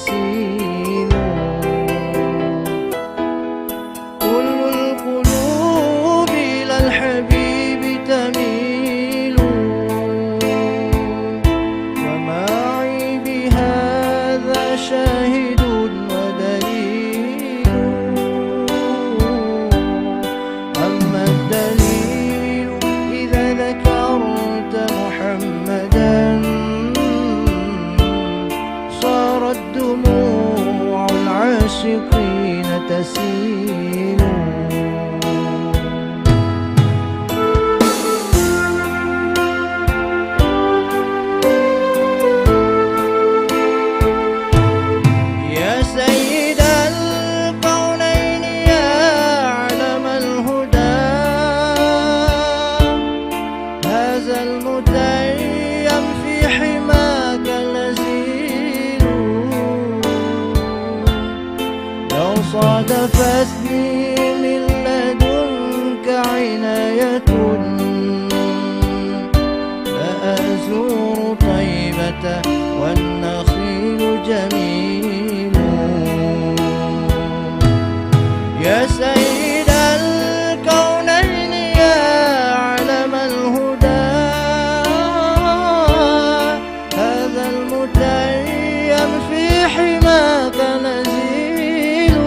تسيل. كل القلوب إلى الحبيب تميل، ومعي بهذا شاهد ودليل. أما الدليل إذا ذكرت محمدا صارت دموع العاشقين تسيل. يا سيد الكونين يا علم الهدى، هذا المتيم في حماك نزيل. لو صادفتني من لدنك عناية لأزور طيبة والنخيل جميل. يا سيد الكونين يا علم الهدى، هذا المتيم في حماك نزيل.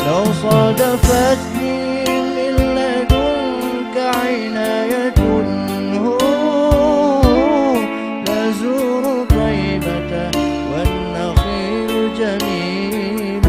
لو صادفتني من لدنك عناية لأزور طيبة والنخيل جميل.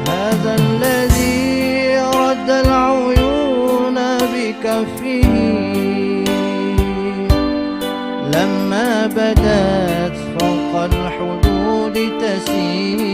هذا الذي رد العيون بكفه لما بدت فوق الحدود تسير.